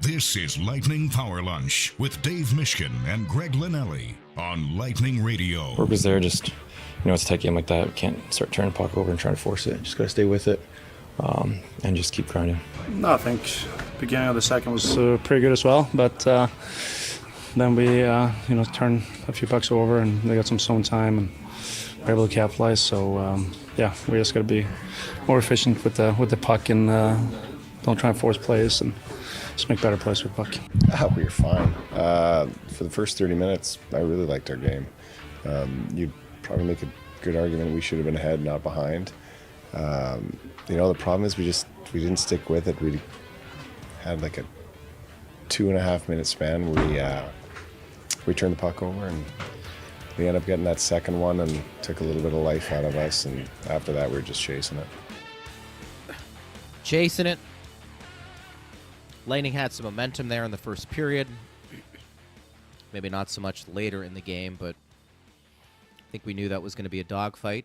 This is Lightning Power Lunch with Dave Mishkin and Greg Linnelli on Lightning Radio. Purpose there, just, it's a tight game like that. We can't start turning the puck over and trying to force it. Just got to stay with it and just keep grinding. No, I think beginning of the second was pretty good as well, but then we, turned a few pucks over and they got some zone time and were able to capitalize. So, we just got to be more efficient with the puck and don't try and force plays and just make better plays with the puck. We were fine. For the first 30 minutes, I really liked our game. You'd probably make a good argument we should have been ahead, not behind. The problem is we didn't stick with it. We had like a 2.5 minute span where we turned the puck over and we ended up getting that second one and took a little bit of life out of us. And after that, we were just chasing it. Chasing it. Lightning had some momentum there in the first period. Maybe not so much later in the game, but I think we knew that was going to be a dogfight.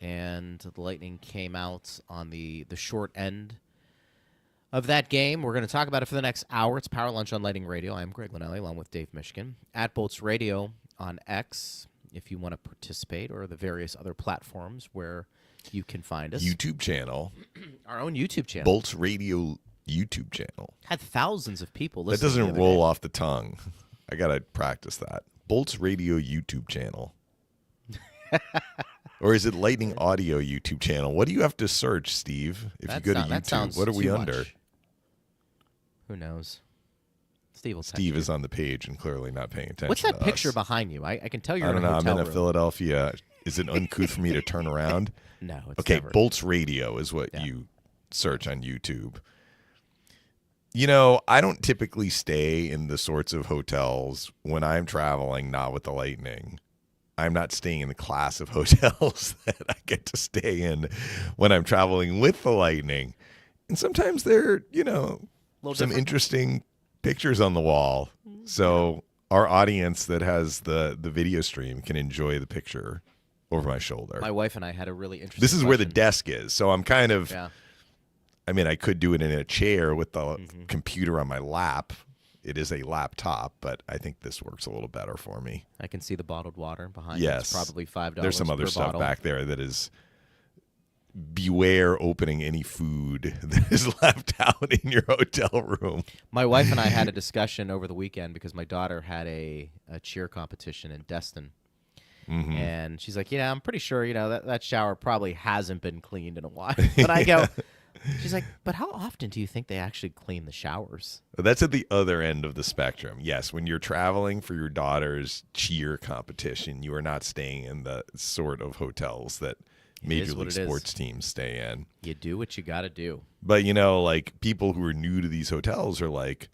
And the Lightning came out on the short end of that game. We're going to talk about it for the next hour. It's Power Lunch on Lightning Radio. I'm Greg Linnelli along with Dave Mishkin. At Bolts Radio on X, if you want to participate, or the various other platforms where you can find us. YouTube channel. Our own YouTube channel. Bolts Radio YouTube channel. Had thousands of people listening. That doesn't roll off the tongue. I got to practice that. Bolts Radio YouTube channel. Or is it Lightning Audio YouTube channel? What do you have to search, Steve? If you go to YouTube, what are we under? Who knows? Steve will text Steve you. is on the page and clearly not paying attention. What's that to picture us. behind you? I can tell you're I in don't a know. hotel I'm in a room. Philadelphia. Is it uncouth for me to turn around? No, it's okay, never. Bolts Radio is what you search on YouTube. I don't typically stay in the sorts of hotels when I'm traveling, not with the Lightning. I'm not staying in the class of hotels that I get to stay in when I'm traveling with the Lightning. And sometimes there are, some interesting pictures on the wall. So our audience that has the video stream can enjoy the picture over my shoulder. My wife and I had a really interesting This is question. where the desk is. So I'm kind of, Yeah. I could do it in a chair with the computer on my lap. It is a laptop, but I think this works a little better for me. I can see the bottled water behind Yes. you. It's probably $5 There's some per other stuff bottle. back there that is beware opening any food that is left out in your hotel room. My wife and I had a discussion over the weekend because my daughter had a cheer competition in Destin. Mm-hmm. And she's like, I'm pretty sure, that shower probably hasn't been cleaned in a while. But I go, she's like, but how often do you think they actually clean the showers? That's at the other end of the spectrum. Yes, when you're traveling for your daughter's cheer competition, you are not staying in the sort of hotels that Major League sports teams stay in. You do what you got to do. But, people who are new to these hotels are like,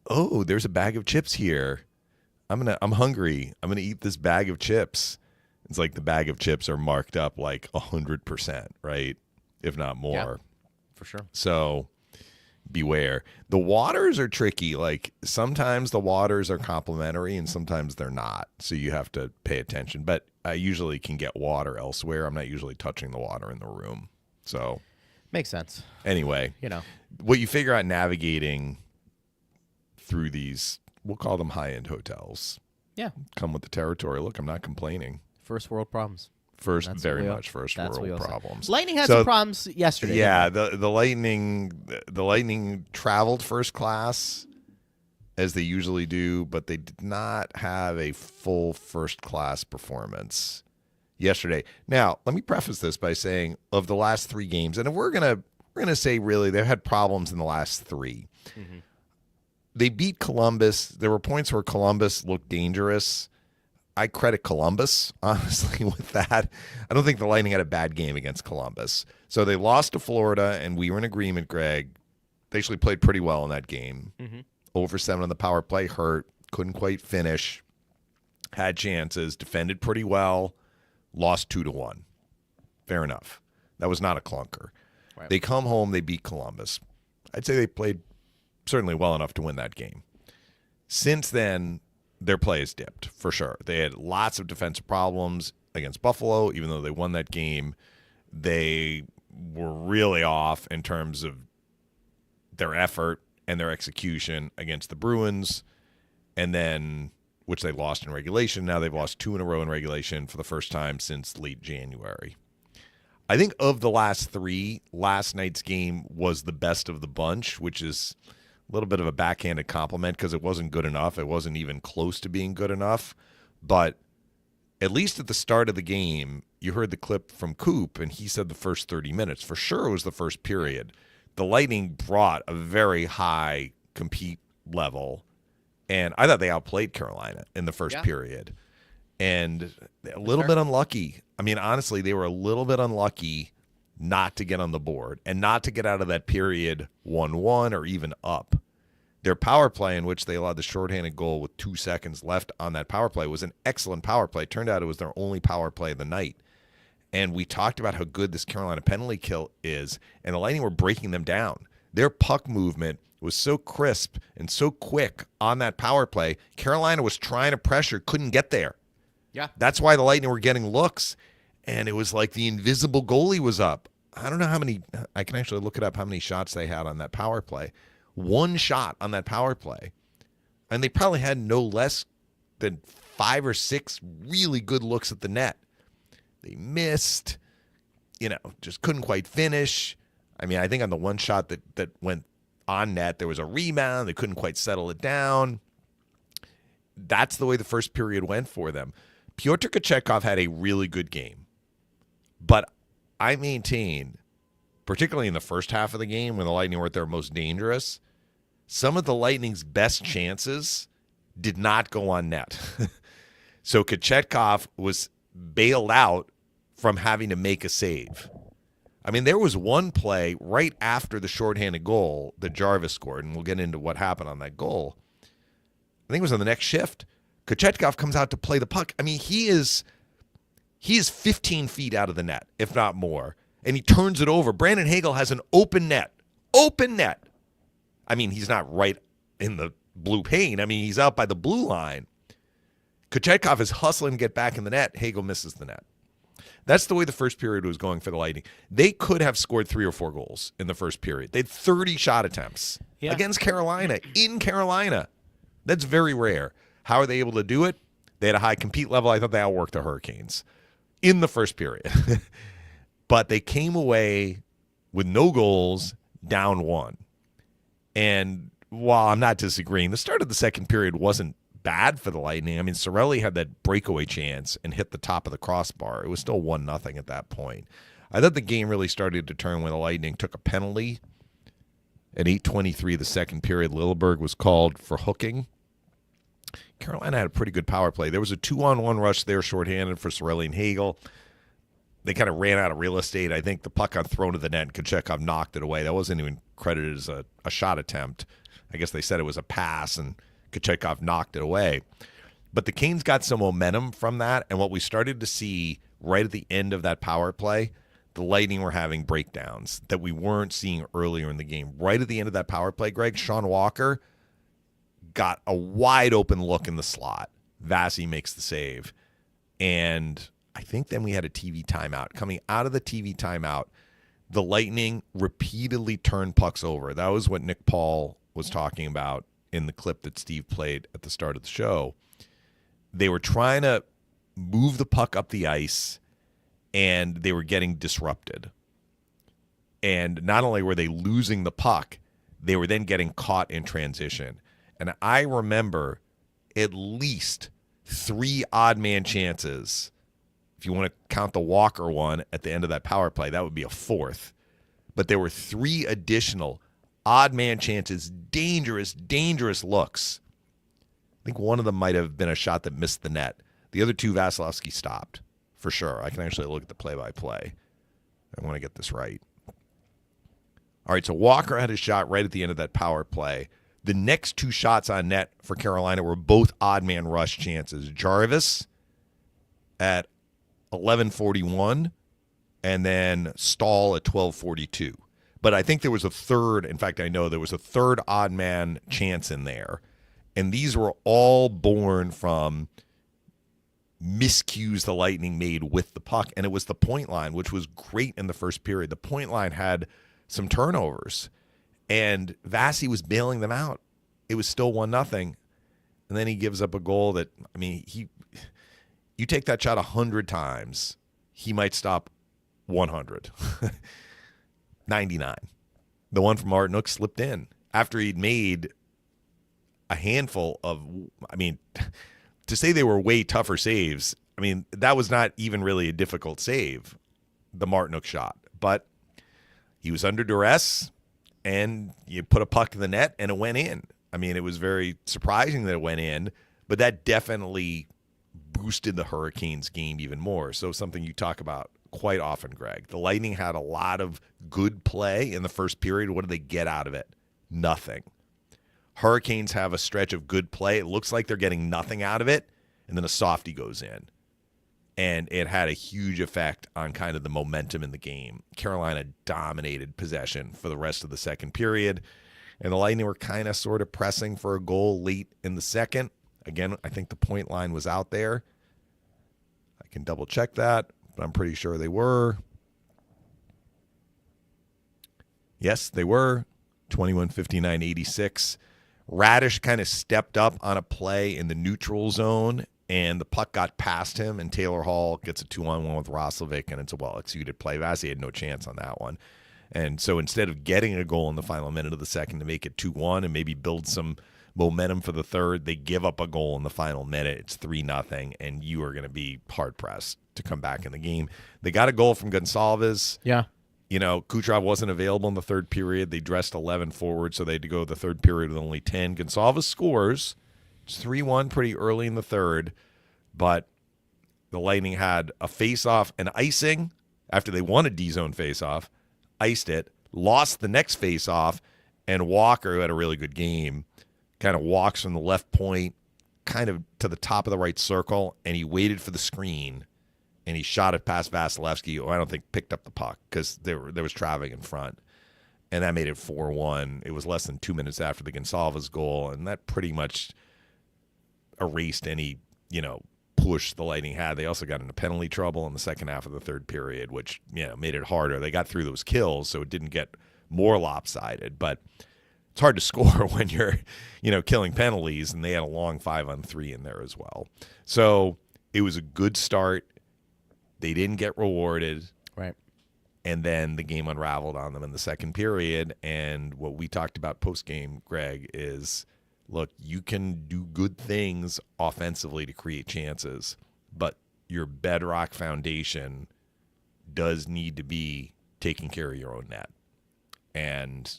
oh, there's a bag of chips here. I'm hungry. I'm going to eat this bag of chips. It's like the bag of chips are marked up like 100%, right? If not more. Yeah, for sure. So beware. The waters are tricky. Like sometimes the waters are complimentary and sometimes they're not. So you have to pay attention. But I usually can get water elsewhere. I'm not usually touching the water in the room. So makes sense. Anyway, what you figure out navigating through these, we'll call them high-end hotels. Yeah. Come with the territory. Look, I'm not complaining. First world problems. First world problems. Lightning had some problems yesterday. Yeah, the Lightning traveled first class as they usually do, but they did not have a full first class performance yesterday. Now, let me preface this by saying of the last 3 games, and if we're gonna say really they've had problems in the last 3. Mm-hmm. They beat Columbus. There were points where Columbus looked dangerous. I credit Columbus, honestly, with that. I don't think the Lightning had a bad game against Columbus. So they lost to Florida, and we were in agreement, Greg. They actually played pretty well in that game. Mm-hmm. Over 7 on the power play, hurt, couldn't quite finish, had chances, defended pretty well, lost 2-1. Fair enough. That was not a clunker. Right. They come home, they beat Columbus. I'd say they played certainly well enough to win that game. Since then, their play has dipped, for sure. They had lots of defensive problems against Buffalo. Even though they won that game, they were really off in terms of their effort and their execution against the Bruins, and then which they lost in regulation. Now they've lost 2 in a row in regulation for the first time since late January. I think of the last 3, last night's game was the best of the bunch, which is a little bit of a backhanded compliment because it wasn't good enough. It wasn't even close to being good enough. But at least at the start of the game, you heard the clip from Coop, and he said the first 30 minutes. For sure it was the first period. The Lightning brought a very high compete level, and I thought they outplayed Carolina in the first period. And a little bit unlucky. I mean, honestly, they were a little bit unlucky not to get on the board and not to get out of that period 1-1 or even up. Their power play, in which they allowed the shorthanded goal with 2 seconds left on that power play, was an excellent power play. Turned out it was their only power play of the night. And we talked about how good this Carolina penalty kill is, and the Lightning were breaking them down. Their puck movement was so crisp and so quick on that power play. Carolina was trying to pressure, couldn't get there. Yeah. That's why the Lightning were getting looks, and it was like the invisible goalie was up. I don't know how many, I can actually look it up, how many shots they had on that power play. 1 shot on that power play. And they probably had no less than 5 or 6 really good looks at the net. They missed, just couldn't quite finish. I mean, I think on the one shot that went on net, there was a rebound. They couldn't quite settle it down. That's the way the first period went for them. Pyotr Kochetkov had a really good game. But I maintain, particularly in the first half of the game when the Lightning were at their most dangerous, some of the Lightning's best chances did not go on net. So Kochetkov was bailed out from having to make a save. I mean, there was one play right after the shorthanded goal that Jarvis scored, and we'll get into what happened on that goal. I think it was on the next shift. Kochetkov comes out to play the puck. I mean, he is 15 feet out of the net, if not more, and he turns it over. Brandon Hagel has an open net. Open net. I mean, he's not right in the blue paint. I mean, he's out by the blue line. Kochetkov is hustling to get back in the net. Hagel misses the net. That's the way the first period was going for the Lightning. They could have scored 3 or 4 goals in the first period. They had 30 shot attempts against Carolina, in Carolina. That's very rare. How are they able to do it? They had a high compete level. I thought they outworked the Hurricanes in the first period. But they came away with no goals, down 1. And while I'm not disagreeing, the start of the second period wasn't bad for the Lightning. I mean, Cirelli had that breakaway chance and hit the top of the crossbar. It was still 1-0 at that point. I thought the game really started to turn when the Lightning took a penalty. At 8:23 the second period, Lilleberg was called for hooking. Carolina had a pretty good power play. There was a 2-on-1 rush there, shorthanded for Cirelli and Hagel. They kind of ran out of real estate. I think the puck got thrown to the net, and Kochetkov knocked it away. That wasn't even credited as a shot attempt. I guess they said it was a pass, and Kochetkov knocked it away. But the Canes got some momentum from that, and what we started to see right at the end of that power play, the Lightning were having breakdowns that we weren't seeing earlier in the game. Right at the end of that power play, Greg, Sean Walker got a wide open look in the slot. Vasi makes the save. And I think then we had a TV timeout. Coming out of the TV timeout, the Lightning repeatedly turned pucks over. That was what Nick Paul was talking about in the clip that Steve played at the start of the show. They were trying to move the puck up the ice, and they were getting disrupted. And not only were they losing the puck, they were then getting caught in transition. And I remember at least 3 odd man chances. If you want to count the Walker one at the end of that power play, that would be a 4th. But there were 3 additional odd man chances, dangerous looks. I think one of them might have been a shot that missed the net. The other 2, Vasilevsky stopped, for sure. I can actually look at the play-by-play. I want to get this right. All right, so Walker had a shot right at the end of that power play. The next 2 shots on net for Carolina were both odd man rush chances. Jarvis at 11:41, and then Stahl at 12:42. But I think there was a third. In fact, I know there was a third odd man chance in there. And these were all born from miscues the Lightning made with the puck. And it was the point line, which was great in the first period. The point line had some turnovers. And Vasi was bailing them out. It was still 1-0. And then he gives up a goal that, I mean, you take that shot 100 times, he might stop 100. 99. The one from Martinook slipped in after he'd made a handful of, I mean, to say they were way tougher saves, I mean, that was not even really a difficult save, the Martinook shot. But he was under duress, and you put a puck in the net, and it went in. I mean, it was very surprising that it went in, but that definitely boosted the Hurricanes game even more. So something you talk about quite often, Greg. The Lightning had a lot of good play in the first period. What did they get out of it? Nothing. Hurricanes have a stretch of good play. It looks like they're getting nothing out of it, and then a softie goes in. And it had a huge effect on kind of the momentum in the game. Carolina dominated possession for the rest of the second period, and the Lightning were kind of sort of pressing for a goal late in the second. Again, I think the point line was out there. I can double check that, but I'm pretty sure they were. Yes, they were. 21-59-86. Radish kind of stepped up on a play in the neutral zone, and the puck got past him, and Taylor Hall gets a 2-on-1 with Roslovic, and it's a well-executed play. Vasi had no chance on that one. And so instead of getting a goal in the final minute of the second to make it 2-1 and maybe build some momentum for the third, they give up a goal in the final minute. It's 3-0, and you are going to be hard-pressed to come back in the game. They got a goal from Gonsalves. Yeah. You know, Kucherov wasn't available in the third period. They dressed 11 forward, so they had to go the third period with only 10. Gonsalves scores. It's 3-1 pretty early in the third, but the Lightning had a face-off and icing after they won a D-zone face-off, iced it, lost the next face-off, and Walker, who had a really good game, kind of walks from the left point kind of to the top of the right circle, and he waited for the screen, and he shot it past Vasilevsky, who I don't think picked up the puck because there was traffic in front. And that made it 4-1. It was less than 2 minutes after the Gonsalves goal, and that pretty much erased any, push the Lightning had. They also got into penalty trouble in the second half of the third period, which, made it harder. They got through those kills, so it didn't get more lopsided. But it's hard to score when you're, killing penalties, and they had a long 5-on-3 in there as well. So it was a good start. They didn't get rewarded. Right. And then the game unraveled on them in the second period. And what we talked about post-game, Greg, is, look, you can do good things offensively to create chances, but your bedrock foundation does need to be taking care of your own net. And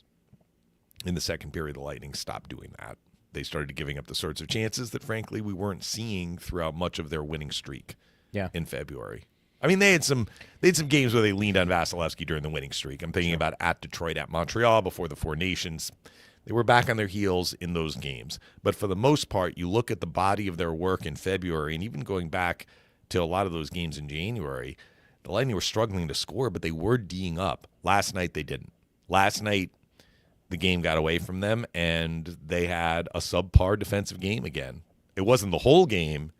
in the second period, the Lightning stopped doing that. They started giving up the sorts of chances that, frankly, we weren't seeing throughout much of their winning streak in February. I mean, they had some games where they leaned on Vasilevsky during the winning streak. I'm thinking about at Detroit, at Montreal, before the Four Nations. They were back on their heels in those games. But for the most part, you look at the body of their work in February, and even going back to a lot of those games in January, the Lightning were struggling to score, but they were D'ing up. Last night, they didn't. Last night, the game got away from them, and they had a subpar defensive game again. It wasn't the whole game,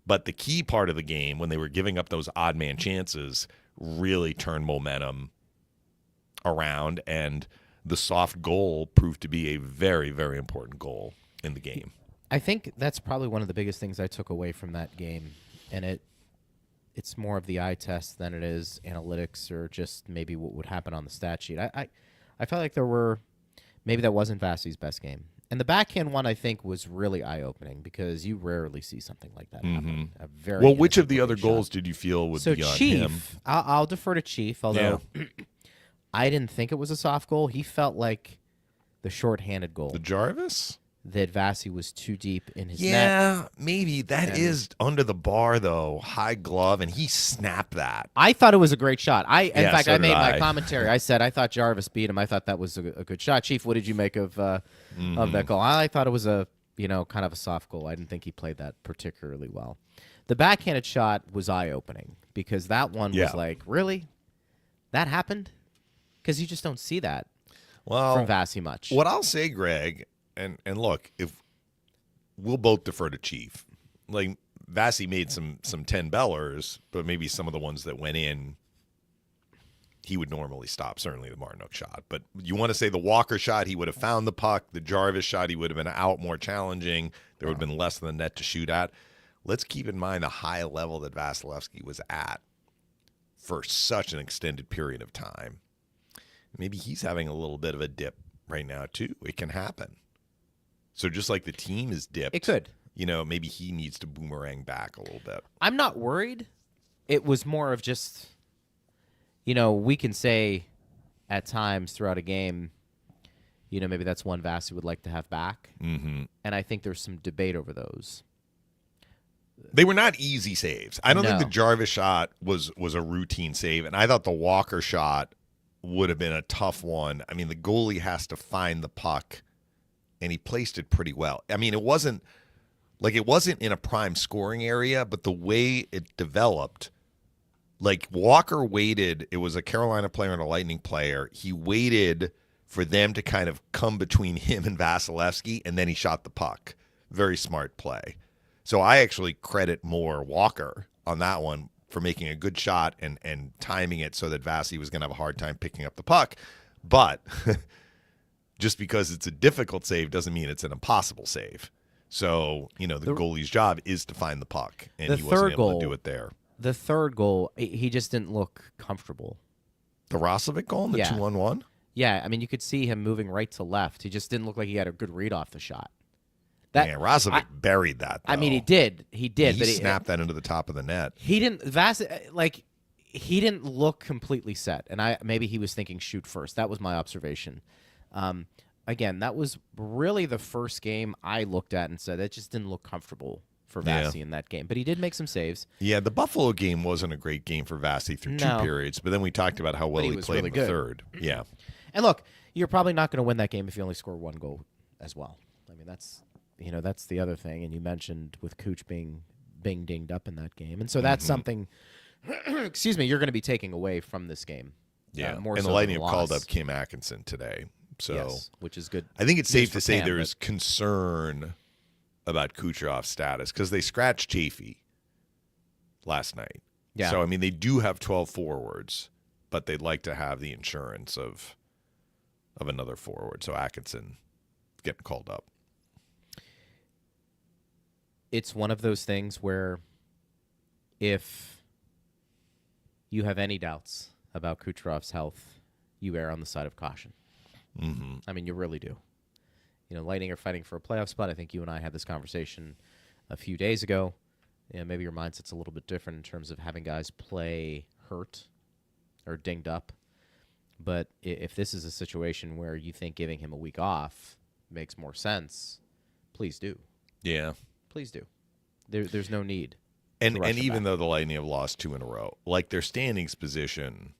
but the key part of the game, when they were giving up those odd man chances, really turned momentum around, and the soft goal proved to be a very, very important goal in the game. I think that's probably one of the biggest things I took away from that game, and it's more of the eye test than it is analytics or just maybe what would happen on the stat sheet. I felt like maybe that wasn't Vasi's best game. And the backhand one, I think, was really eye-opening because you rarely see something like that happen. A very Well, which of the other shot. goals did you feel would be on Chief, him? I'll defer to Chief, although I didn't think it was a soft goal. He felt like the shorthanded goal. The Jarvis? That Vasi was too deep in his net. Yeah, maybe. That is under the bar, though. High glove, and he snapped that. I thought it was a great shot. In fact, so I made did my I. commentary. I said I thought Jarvis beat him. I thought that was a good shot. Chief, what did you make of that goal? I thought it was a kind of a soft goal. I didn't think he played that particularly well. The backhanded shot was eye-opening because that one was like, really? That happened? Because you just don't see that from Vasi much. What I'll say, Greg, and look, if we'll both defer to Chief. Like, Vasi made some 10-bellers, but maybe some of the ones that went in, he would normally stop, certainly the Martinook shot. But you want to say the Walker shot, he would have found the puck. The Jarvis shot, he would have been out more challenging. There would have been less than the net to shoot at. Let's keep in mind the high level that Vasilevsky was at for such an extended period of time. Maybe he's having a little bit of a dip right now, too. It can happen. So just like the team is dipped. It could. Maybe he needs to boomerang back a little bit. I'm not worried. It was more of just, we can say at times throughout a game, maybe that's one Vasi would like to have back. Mm-hmm. And I think there's some debate over those. They were not easy saves. I don't think No. the Jarvis shot was a routine save, and I thought the Walker shot would have been a tough one. I mean, the goalie has to find the puck, and he placed it pretty well. I mean, it wasn't in a prime scoring area, but the way it developed, like Walker waited. It was a Carolina player and a Lightning player. He waited for them to kind of come between him and Vasilevsky, and then he shot the puck. Very smart play. So I actually credit more Walker on that one for making a good shot and timing it so that Vasi was going to have a hard time picking up the puck. But just because it's a difficult save doesn't mean it's an impossible save. So, the goalie's job is to find the puck, and he wasn't able to do it there. The third goal, he just didn't look comfortable. The Rosovic goal in the 2-on-1? Yeah, I mean, you could see him moving right to left. He just didn't look like he had a good read off the shot. Man, Rosovic buried that, though. I mean, he did. He did. He snapped that into the top of the net. He didn't he didn't look completely set, and maybe he was thinking shoot first. That was my observation. Again, that was really the first game I looked at and said it just didn't look comfortable for Vasi in that game. But he did make some saves. Yeah, the Buffalo game wasn't a great game for Vasi through two periods, but then we talked about how well he played really in the third. Yeah. And look, you're probably not going to win that game if you only score one goal as well. I mean, that's the other thing. And you mentioned with Cooch being dinged up in that game. And so that's something, excuse me, you're going to be taking away from this game. Yeah, more and so the Lightning than have called loss. up Kim Atkinson today. So Yes, which is good. I think it's news safe for to say Cam, there's concern about Kucherov's status because they scratched Chafee last night. Yeah. So, I mean, they do have 12 forwards, but they'd like to have the insurance of another forward. So Atkinson getting called up. It's one of those things where if you have any doubts about Kucherov's health, you err on the side of caution. Mm-hmm. I mean, you really do. Lightning are fighting for a playoff spot. I think you and I had this conversation a few days ago. Maybe your mindset's a little bit different in terms of having guys play hurt or dinged up. But if this is a situation where you think giving him a week off makes more sense, please do. Yeah. Please do. There's no need. And rush him even back. though the Lightning have lost 2 in a row, like their standings position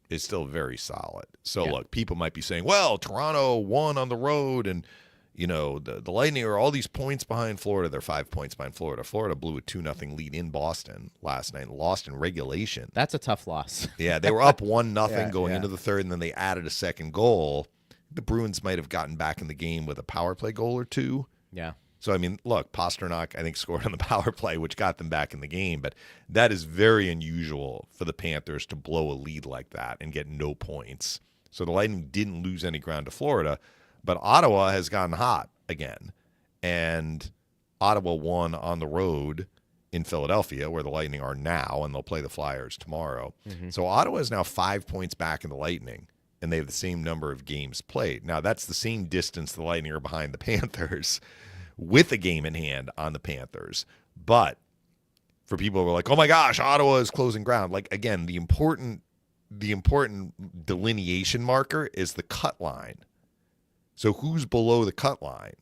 is still very solid. So, Yeah. look, people might be saying, well, Toronto won on the road and, the Lightning are all these points behind Florida. They're 5 points behind Florida. Florida blew a 2-0 lead in Boston last night and lost in regulation. That's a tough loss. Yeah, they were up 1-0 going yeah. into the third, and then they added a second goal. The Bruins might have gotten back in the game with a power play goal or two. Yeah. So, I mean, look, Pasternak, I think, scored on the power play, which got them back in the game. But that is very unusual for the Panthers to blow a lead like that and get no points. So the Lightning didn't lose any ground to Florida. But Ottawa has gotten hot again. And Ottawa won on the road in Philadelphia, where the Lightning are now, and they'll play the Flyers tomorrow. Mm-hmm. So Ottawa is now 5 points back in the Lightning, and they have the same number of games played. Now, that's the same distance the Lightning are behind the Panthers, with a game in hand on the Panthers. But for people who are like, oh my gosh, Ottawa is closing ground. Like, again, the important delineation marker is the cut line. So who's below the cut line?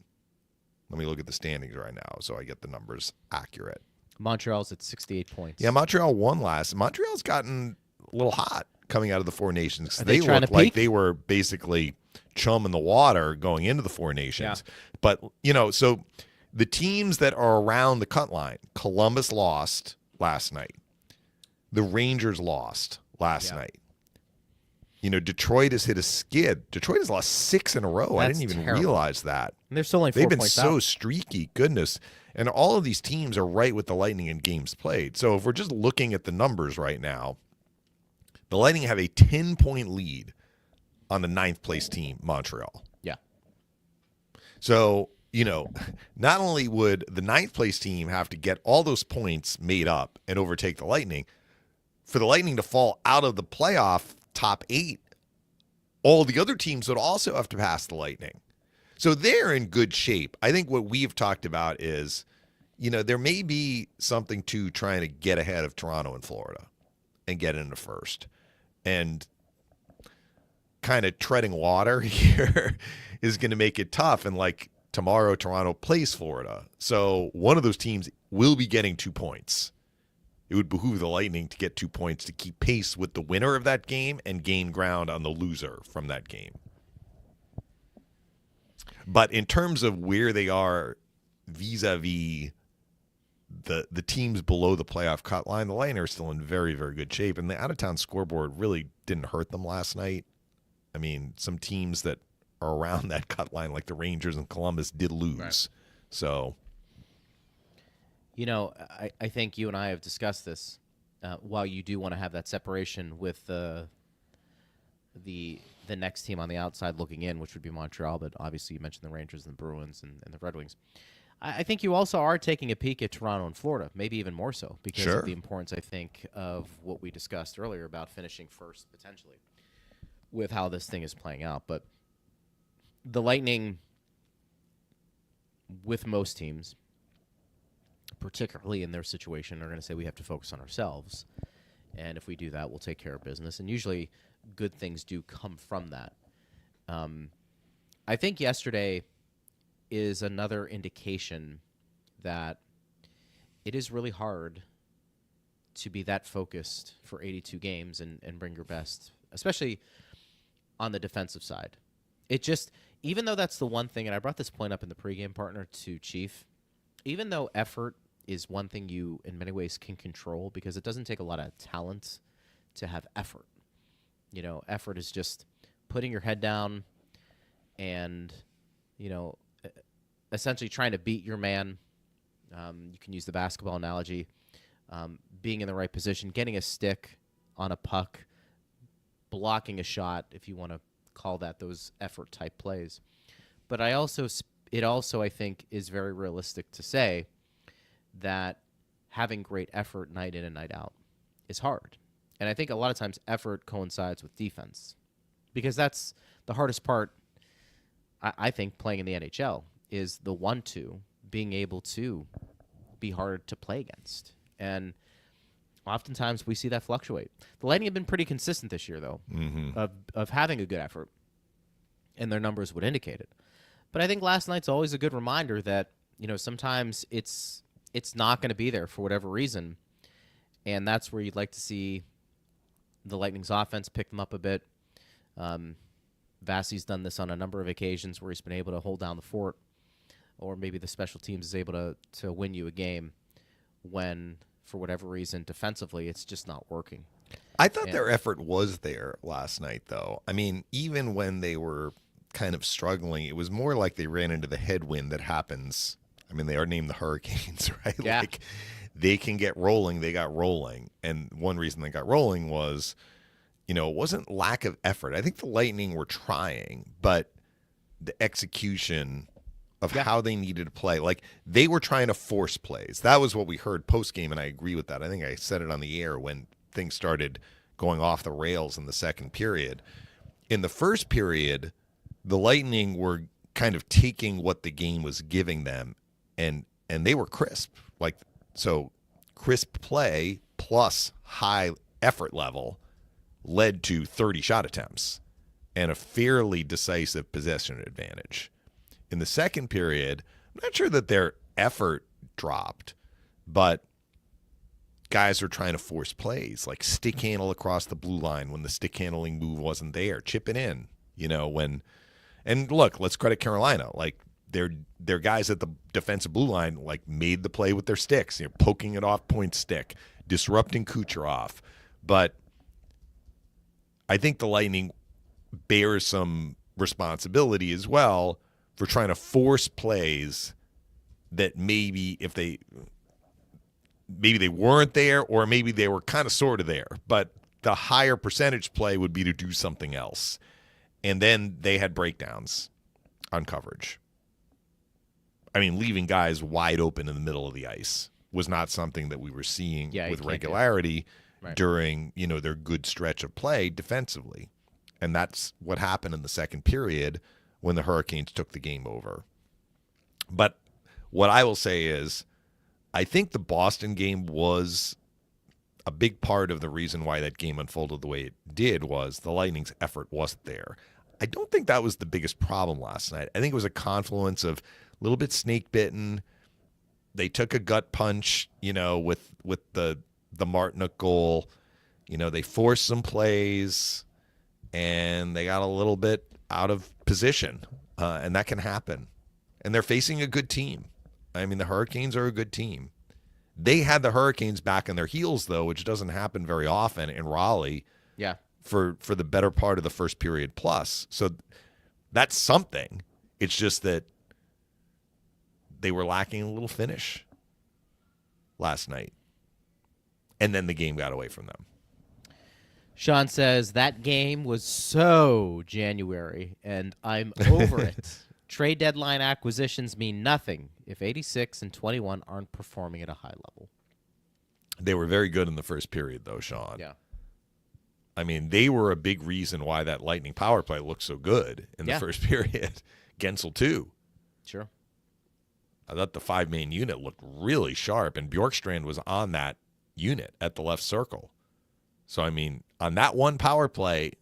Let me look at the standings right now so I get the numbers accurate. Montreal's at 68 points. Yeah, Montreal won last. Montreal's gotten a little hot coming out of the Four Nations. Are they trying looked to like peak? they were basically chum in the water going into the Four Nations. Yeah. But, so the teams that are around the cut line, Columbus lost last night. The Rangers lost last night. Detroit has hit a skid. Detroit has lost 6 in a row. I That's didn't even terrible. realize that. And they're still only 4 They've been points so out. streaky. Goodness. And all of these teams are right with the Lightning in games played. So if we're just looking at the numbers right now, The Lightning have a 10-point lead on the 9th place team, Montreal. Yeah. So, not only would the 9th place team have to get all those points made up and overtake the Lightning, for the Lightning to fall out of the playoff top 8, all the other teams would also have to pass the Lightning. So they're in good shape. I think what we've talked about is, there may be something to trying to get ahead of Toronto and Florida and get into first. And kind of treading water here is going to make it tough. And like tomorrow, Toronto plays Florida. So one of those teams will be getting 2 points. It would behoove the Lightning to get 2 points to keep pace with the winner of that game and gain ground on the loser from that game. But in terms of where they are vis-a-vis the teams below the playoff cut line, the Lightning are still in very, very good shape. And the out-of-town scoreboard really didn't hurt them last night. I mean, some teams that are around that cut line, like the Rangers and Columbus, did lose. Right. So, I think you and I have discussed this. While you do want to have that separation with the next team on the outside looking in, which would be Montreal, but obviously you mentioned the Rangers and the Bruins and the Red Wings. I think you also are taking a peek at Toronto and Florida, maybe even more so, because of the importance, I think, of what we discussed earlier about finishing first potentially with how this thing is playing out. But the Lightning, with most teams, particularly in their situation, are going to say we have to focus on ourselves. And if we do that, we'll take care of business. And usually good things do come from that. I think yesterday is another indication that it is really hard to be that focused for 82 games and bring your best, especially on the defensive side. It just, even though that's the one thing, and I brought this point up in the pregame partner to Chief, even though effort is one thing you, in many ways, can control, because it doesn't take a lot of talent to have effort. Effort is just putting your head down and, essentially trying to beat your man. You can use the basketball analogy. Being in the right position, getting a stick on a puck, blocking a shot, if you want to call that those effort type plays. But it also, I think, is very realistic to say that having great effort night in and night out is hard. And I think a lot of times effort coincides with defense, because that's the hardest part, I think, playing in the NHL, is the 1-2, being able to be hard to play against. And oftentimes we see that fluctuate. The Lightning have been pretty consistent this year, though, of having a good effort, and their numbers would indicate it. But I think last night's always a good reminder that, sometimes it's not going to be there for whatever reason, and that's where you'd like to see the Lightning's offense pick them up a bit. Vasi's done this on a number of occasions where he's been able to hold down the fort, or maybe the special teams is able to win you a game when, for whatever reason, defensively, it's just not working. I thought their effort was there last night, though. I mean, even when they were kind of struggling, it was more like they ran into the headwind that happens. I mean, they are named the Hurricanes, right? Yeah. Like, they can get rolling. They got rolling. And one reason they got rolling was, it wasn't lack of effort. I think the Lightning were trying, but the execution of how they needed to play, like, they were trying to force plays. That was what we heard post-game, and I agree with that. I think I said it on the air when things started going off the rails in the second period. In the first period, the Lightning were kind of taking what the game was giving them, and they were crisp. Like, so crisp play plus high effort level led to 30 shot attempts and a fairly decisive possession advantage. In the second period, I'm not sure that their effort dropped, but guys are trying to force plays, like stick handle across the blue line when the stick handling move wasn't there, chip it in, and look, let's credit Carolina. Like, their guys at the defensive blue line, like, made the play with their sticks, poking it off point stick, disrupting Kucherov. But I think the Lightning bear some responsibility as well for trying to force plays that maybe they weren't there, or maybe they were kind of sort of there, but the higher percentage play would be to do something else. And then they had breakdowns on coverage. I mean, leaving guys wide open in the middle of the ice was not something that we were seeing with regularity during, their good stretch of play defensively. And that's what happened in the second period when the Hurricanes took the game over. But what I will say is, I think the Boston game was a big part of the reason why that game unfolded the way it did was the Lightning's effort wasn't there. I don't think that was the biggest problem last night. I think it was a confluence of a little bit snake-bitten. They took a gut punch, with the Martinook goal. They forced some plays, and they got a little bit out of position, and that can happen. And they're facing a good team. I mean, the Hurricanes are a good team. They had the Hurricanes back on their heels, though, which doesn't happen very often in Raleigh. Yeah. For the better part of the first period plus. So that's something. It's just that they were lacking a little finish last night. And then the game got away from them. Sean says, that game was so January, and I'm over it. Trade deadline acquisitions mean nothing if 86 and 21 aren't performing at a high level. They were very good in the first period, though, Sean. Yeah. I mean, they were a big reason why that Lightning power play looked so good in the first period. Gensel, too. Sure. I thought the 5-man unit looked really sharp, and Bjorkstrand was on that unit at the left circle. So, I mean, on that one power play,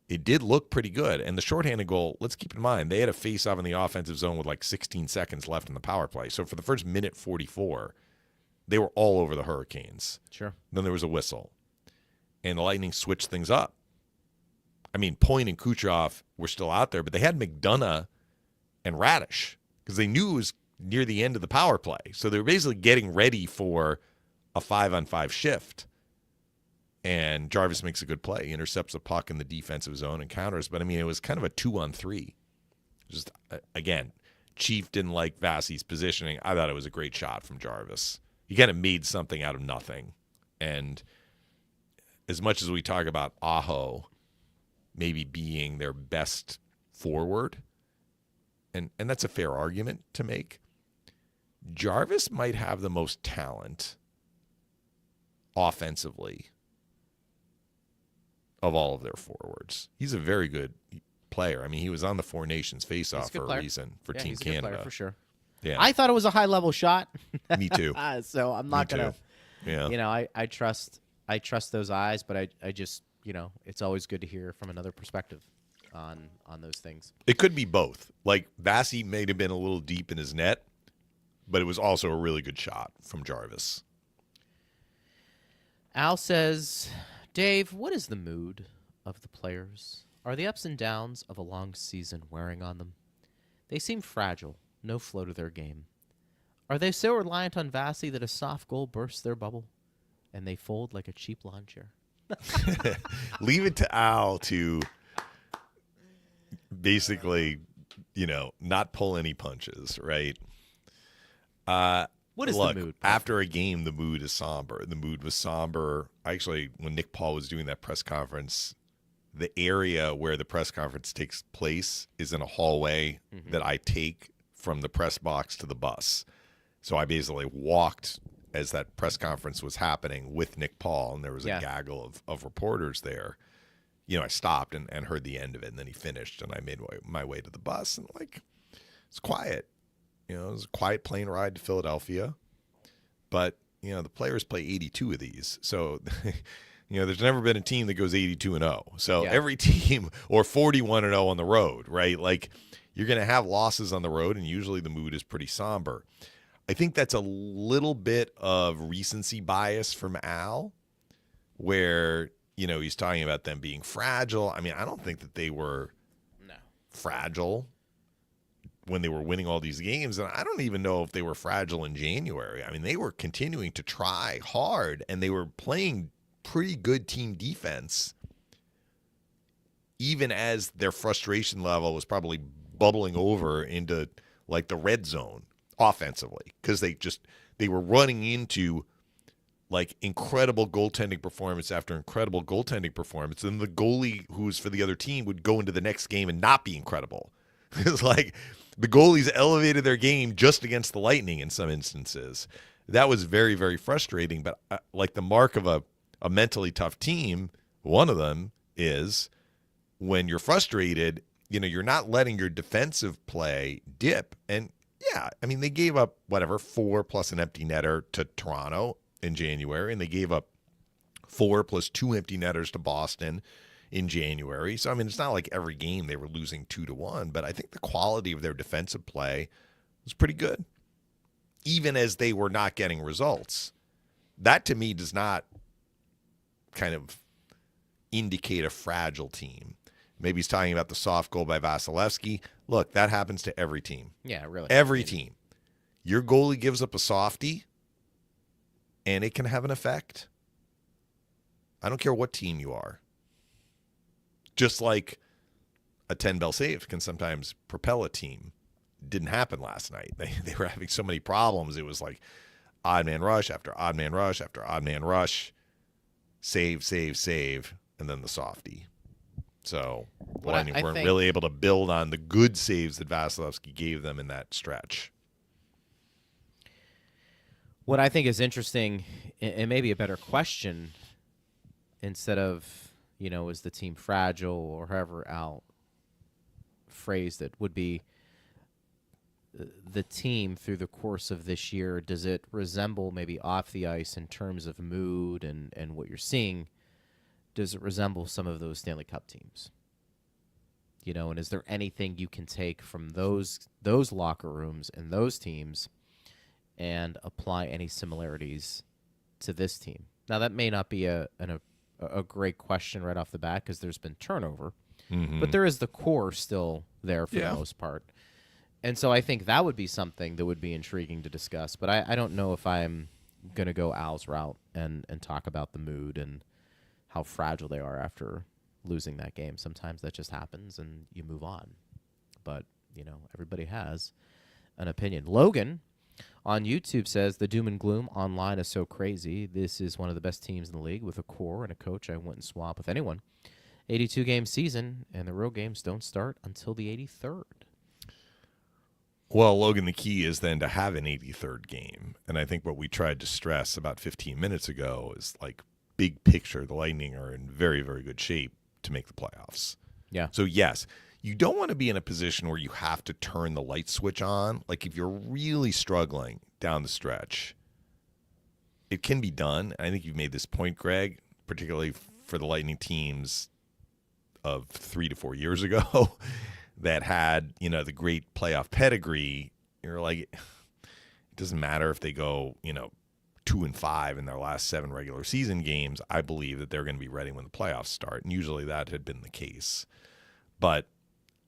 it did look pretty good. And the shorthanded goal, let's keep in mind, they had a face-off in the offensive zone with like 16 seconds left in the power play. So for the first minute 44, they were all over the Hurricanes. Sure. Then there was a whistle. And the Lightning switched things up. I mean, Point and Kucherov were still out there, but they had McDonough and Radish because they knew it was near the end of the power play. So they were basically getting ready for a 5-on-5 shift. And Jarvis makes a good play. He intercepts a puck in the defensive zone and counters. But, I mean, it was kind of a 2-on-3. Just, again, Chief didn't like Vasi's positioning. I thought it was a great shot from Jarvis. He kind of made something out of nothing. And as much as we talk about Aho maybe being their best forward, and that's a fair argument to make, Jarvis might have the most talent offensively of all of their forwards. He's a very good player. I mean, he was on the Four Nations face-off for a reason for Team he's a Canada. good player for sure. Yeah, I thought it was a high-level shot. Me too. So I'm not going to, Yeah. I trust those eyes, but I just, it's always good to hear from another perspective on those things. It could be both. Like, Vasi may have been a little deep in his net, but it was also a really good shot from Jarvis. Al says, Dave, what is the mood of the players? Are the ups and downs of a long season wearing on them? They seem fragile, no flow to their game. Are they so reliant on Vasi that a soft goal bursts their bubble and they fold like a cheap lawn chair? Leave it to Al to basically, not pull any punches, right? What is Look, the mood? after a game, the mood is somber. The mood was somber. Actually, when Nick Paul was doing that press conference, the area where the press conference takes place is in a hallway that I take from the press box to the bus. So I basically walked as that press conference was happening with Nick Paul, and there was a gaggle of reporters there. I stopped and heard the end of it, and then he finished, and I made my way to the bus, and it's quiet. It was a quiet plane ride to Philadelphia, but the players play 82 of these, so there's never been a team that goes 82-0. So every team, or 41-0 on the road, right? Like, you're going to have losses on the road, and usually the mood is pretty somber. I think that's a little bit of recency bias from Al, where he's talking about them being fragile. I mean, I don't think that they were fragile when they were winning all these games, and I don't even know if they were fragile in January. I mean, they were continuing to try hard, and they were playing pretty good team defense, even as their frustration level was probably bubbling over into like the red zone offensively, because they were running into like incredible goaltending performance after incredible goaltending performance, and the goalie who's for the other team would go into the next game and not be incredible. It's like the goalies elevated their game just against the Lightning in some instances. That was very, very frustrating. But like the mark of a mentally tough team, one of them is when you're frustrated, you're not letting your defensive play dip. And yeah, I mean, they gave up 4 plus an empty netter to Toronto in January, and they gave up 4 plus 2 empty netters to Boston in January. So, I mean, it's not like every game they were losing 2-1, but I think the quality of their defensive play was pretty good, even as they were not getting results. That, to me, does not kind of indicate a fragile team. Maybe he's talking about the soft goal by Vasilevsky. Look, that happens to every team. Yeah, really. Every team. Your goalie gives up a softie, and it can have an effect. I don't care what team you are. Just like a 10-bell save can sometimes propel a team. Didn't happen last night. They were having so many problems. It was like odd man rush after odd man rush after odd man rush. Save, save, save, and then the softie. So the Lightning weren't really able to build on the good saves that Vasilevsky gave them in that stretch. What I think is interesting, and maybe a better question, instead of, is the team fragile or however Al phrased it, would be the team through the course of this year. Does it resemble maybe off the ice in terms of mood and what you're seeing? Does it resemble some of those Stanley Cup teams? And is there anything you can take from those locker rooms and those teams and apply any similarities to this team? Now, that may not be a great question right off the bat because there's been turnover, but there is the core still there for the most part. And so I think that would be something that would be intriguing to discuss. But I don't know if I'm going to go Al's route and talk about the mood and how fragile they are after losing that game. Sometimes that just happens and you move on. But, everybody has an opinion. Logan on YouTube says, the doom and gloom online is so crazy. This is one of the best teams in the league with a core and a coach I wouldn't swap with anyone. 82-game season, and the real games don't start until the 83rd. Well, Logan, the key is then to have an 83rd game. And I think what we tried to stress about 15 minutes ago is, like, big picture, the Lightning are in very, very good shape to make the playoffs. Yeah. So, yes, you don't want to be in a position where you have to turn the light switch on. Like, if you're really struggling down the stretch, it can be done. I think you've made this point, Greg, particularly for the Lightning teams of 3 to 4 years ago that had, the great playoff pedigree. You're like, it doesn't matter if they go, 2-5 in their last 7 regular season games. I believe that they're going to be ready when the playoffs start. And usually that had been the case. But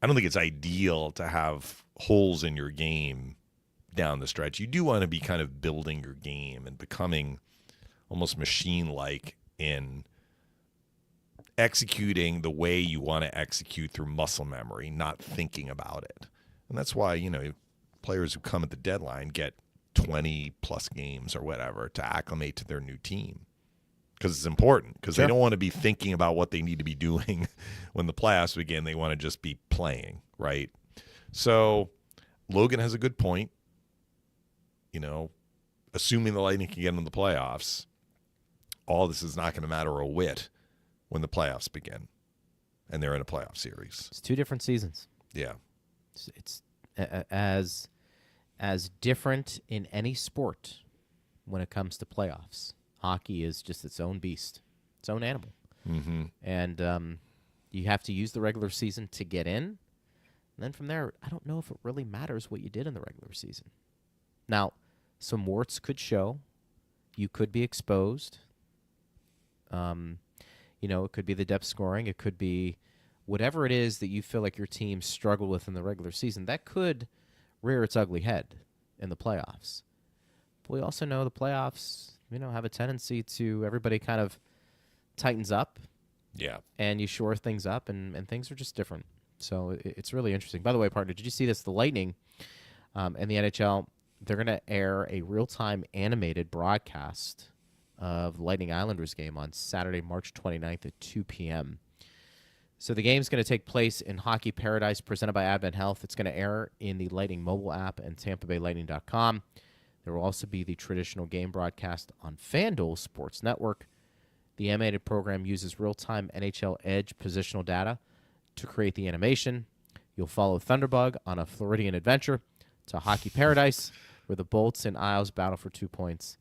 I don't think it's ideal to have holes in your game down the stretch. You do want to be kind of building your game and becoming almost machine-like in executing the way you want to execute through muscle memory, not thinking about it. And that's why, players who come at the deadline get 20-plus games or whatever to acclimate to their new team. Because it's important. Because they don't want to be thinking about what they need to be doing when the playoffs begin. They want to just be playing, right? So Logan has a good point. Assuming the Lightning can get into the playoffs, all this is not going to matter a whit when the playoffs begin. And they're in a playoff series. It's 2 different seasons. Yeah. It's as different in any sport when it comes to playoffs. Hockey is just its own beast, its own animal. Mm-hmm. And you have to use the regular season to get in. And then from there, I don't know if it really matters what you did in the regular season. Now, some warts could show. You could be exposed. It could be the depth scoring. It could be whatever it is that you feel like your team struggled with in the regular season. That could rear its ugly head in the playoffs. But we also know the playoffs, have a tendency to everybody kind of tightens up. Yeah. And you shore things up, and things are just different. So it's really interesting. By the way, partner, did you see this? The Lightning and the NHL, they're going to air a real-time animated broadcast of the Lightning Islanders game on Saturday, March 29th at 2 p.m. So the game's going to take place in Hockey Paradise, presented by Advent Health. It's going to air in the Lightning mobile app and TampaBayLightning.com. There will also be the traditional game broadcast on FanDuel Sports Network. The animated program uses real-time NHL Edge positional data to create the animation. You'll follow Thunderbug on a Floridian adventure to Hockey Paradise, where the Bolts and Isles battle for 2 points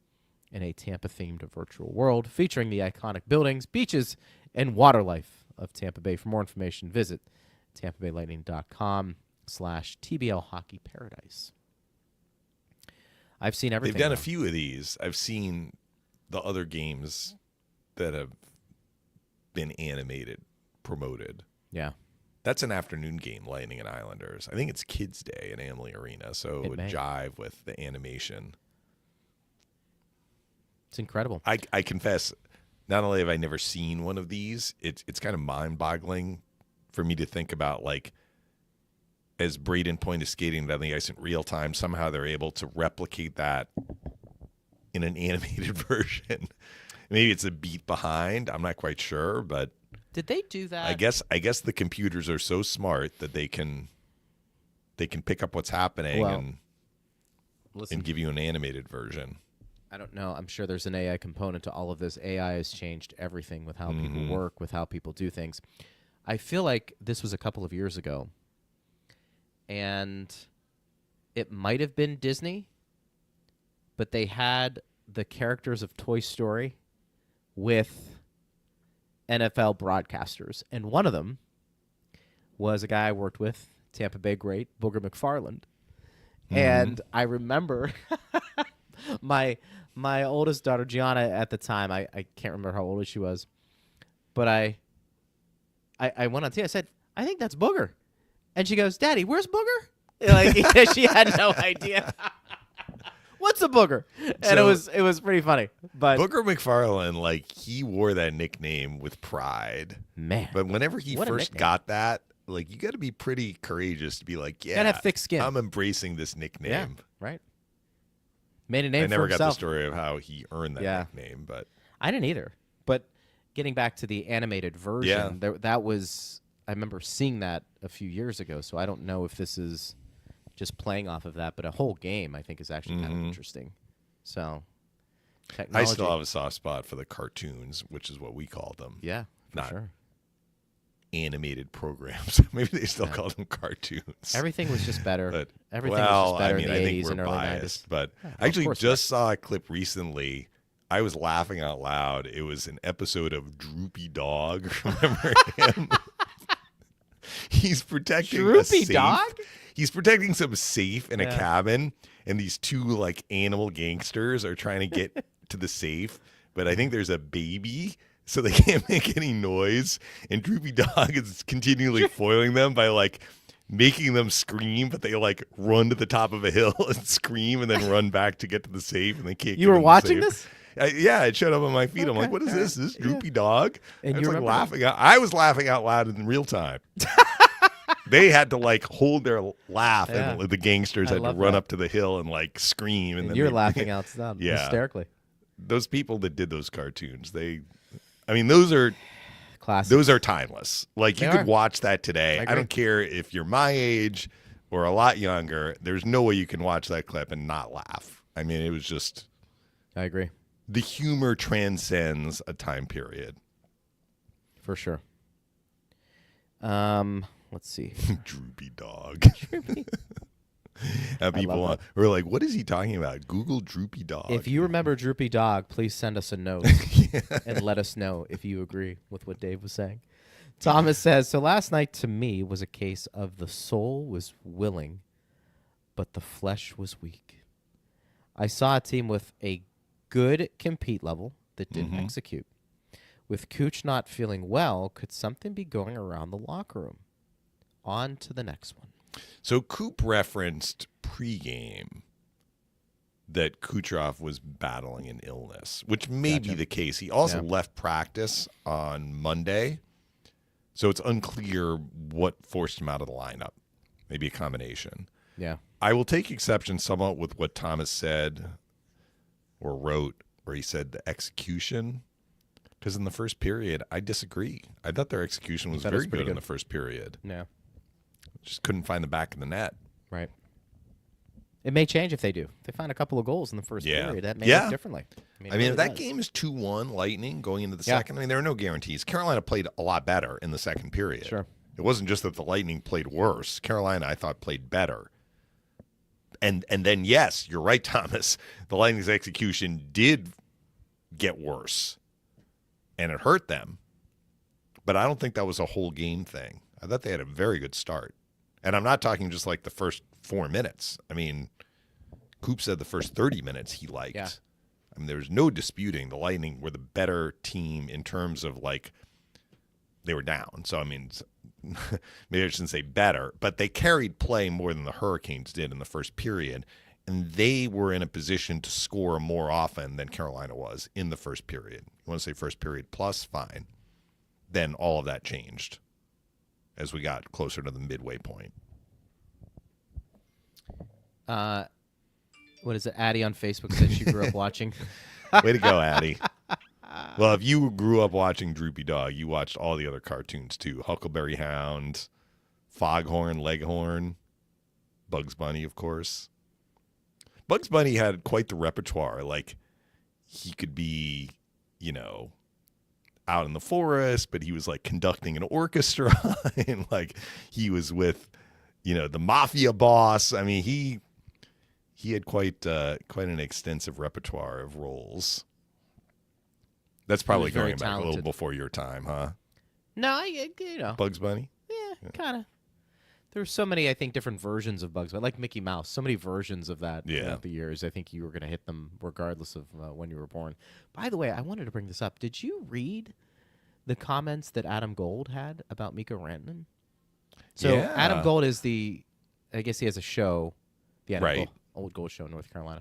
in a Tampa-themed virtual world featuring the iconic buildings, beaches, and water life of Tampa Bay. For more information, visit TampaBayLightning.com/TBL Hockey Paradise. I've seen everything. They've done now. a few of these. I've seen the other games that have been animated, promoted. Yeah. That's an afternoon game, Lightning and Islanders. I think it's Kids Day in Amalie Arena, so it would may. jive with the animation. It's incredible. I confess, not only have I never seen one of these, it's kind of mind-boggling for me to think about, like, as Braden Point is skating down the ice in real time, somehow they're able to replicate that in an animated version. Maybe it's a beat behind. I'm not quite sure, but Did they do that? I guess the computers are so smart that they can pick up what's happening Well, Listen, and give you an animated version. I don't know. I'm sure there's an AI component to all of this. AI has changed everything with how people work, with how people do things. I feel like this was a couple of years ago, and it might have been Disney, but they had the characters of Toy Story with NFL broadcasters, and one of them was a guy I worked with, Tampa Bay great, Booger McFarland. And I remember my oldest daughter, Gianna, at the time, I can't remember how old she was, but I went on TV. I said, I think that's Booger. And she goes, Daddy, where's Booger? Like, she had no idea. What's a booger? And So- it was pretty funny. But Booger McFarland, like, he wore that nickname with pride. man, But whenever he What a first nickname. got that, like, you got to be pretty courageous to be like, yeah, gotta have thick skin. I'm embracing this nickname. yeah, right. Made a name I never for got the himself. story of how he earned that Yeah. nickname, but I didn't either. But getting back to the animated version, that was I remember seeing that a few years ago. So I don't know if this is just playing off of that, but a whole game I think is actually kind of interesting. So I technology, still have a soft spot for the cartoons, which is what we call them. yeah, for Not sure. Animated programs. Maybe they still call them cartoons. Everything was just better. But, Everything well, was just better I mean, in the I think 80s we're and early biased, 90s. but Yeah, I actually course, just saw a clip recently. I was laughing out loud. It was an episode of Droopy Dog. Remember him? He's protecting a Droopy safe. Dog? He's protecting some safe in a Yeah. cabin, and these two like animal gangsters are trying to get to the safe. But I think there's a baby, so they can't make any noise. And Droopy Dog is continually foiling them by like making them scream, but they like run to the top of a hill and scream, and then run back to get to the safe, and they can't. You get were in the watching safe. this? Yeah, it showed up on my feed. I'm like, Okay, what is all this? right. Is this Droopy Dog? And I you was like remember laughing out. I was laughing out loud in real time. They had to like hold their laugh, and Yeah. the gangsters I had to love run that. up to the hill and like scream. And then You're they- laughing out loud Yeah. hysterically. Those people that did those cartoons, those Classic. are timeless. Like you They could are. watch that today. I I agree. don't care if you're my age or a lot younger. There's no way you can watch that clip and not laugh. I mean, it was just I agree. the humor transcends a time period. For sure. Let's see. Droopy Dog. And people love were like, "What is he talking about?" Google Droopy Dog. If you remember Droopy Dog, please send us a note and let us know if you agree with what Dave was saying. Thomas says, so last night to me was a case of the soul was willing, but the flesh was weak. I saw a team with a good compete level that didn't execute. With Cooch not feeling well, could something be going around the locker room? On to the next one. So Coop referenced pregame that Kucherov was battling an illness, which may be the case. He also left practice on Monday, so it's unclear what forced him out of the lineup. Maybe a combination. Yeah. I will take exception somewhat with what Thomas said or wrote where he said the execution. Because in the first period, I disagree. I thought their execution was very good in the first period. Yeah. Just couldn't find the back of the net. Right. It may change if they do. If they find a couple of goals in the first period, that may look differently. I mean, if that game is 2-1 Lightning going into the second, I mean, there are no guarantees. Carolina played a lot better in the second period. Sure. It wasn't just that the Lightning played worse. Carolina, I thought, played better. And then, yes, you're right, Thomas. The Lightning's execution did get worse, and it hurt them. But I don't think that was a whole game thing. I thought they had a very good start. And I'm not talking just like the first 4 minutes. I mean, Coop said the first 30 minutes he liked. Yeah. I mean, there's no disputing the Lightning were the better team in terms of, like, they were down. So, I mean, maybe I shouldn't say better, but they carried play more than the Hurricanes did in the first period, and they were in a position to score more often than Carolina was in the first period. You want to say first period plus? Fine. Then all of that changed as we got closer to the midway point. What is it? Addie on Facebook said she grew up watching. Way to go, Addie. Well, if you grew up watching Droopy Dog, you watched all the other cartoons too. Huckleberry Hound, Foghorn, Leghorn, Bugs Bunny, of course. Bugs Bunny had quite the repertoire. Like, he could be, you know, out in the forest, but he was like conducting an orchestra and like he was with, you know, the mafia boss. I mean, he had quite an extensive repertoire of roles. That's probably going back a little before your time, huh? No, you know. Bugs Bunny? Yeah. Kind of. There were so many, I think, different versions of Bugs Bunny, like Mickey Mouse. So many versions of that throughout the years. I think you were going to hit them regardless of when you were born. By the way, I wanted to bring this up. Did you read the comments that Adam Gold had about Mikko Rantanen? So Adam Gold is I guess he has a show, the Adam Old Gold Show in North Carolina.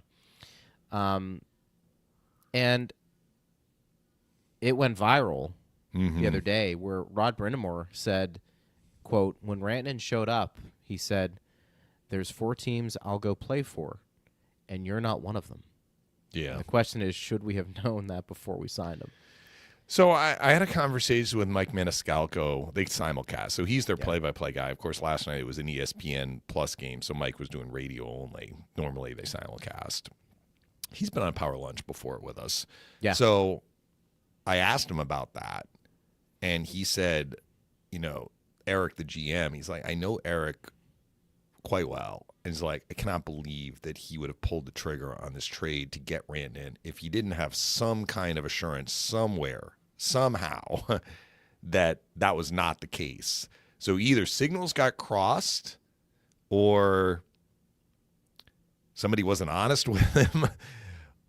And it went viral the other day where Rod Brindamore said, quote, when Rantanen showed up, he said, there's 4 teams I'll go play for, and you're not one of them. Yeah. And the question is, should we have known that before we signed him? So I had a conversation with Mike Maniscalco. They simulcast. So he's their play-by-play guy. Of course, last night it was an ESPN Plus game, so Mike was doing radio only. Normally they simulcast. He's been on Power Lunch before with us. Yeah. So I asked him about that, and he said, you know, Eric, the GM, he's like, I know Eric quite well. And he's like, I cannot believe that he would have pulled the trigger on this trade to get Rantanen if he didn't have some kind of assurance somewhere, somehow, that was not the case. So either signals got crossed or somebody wasn't honest with him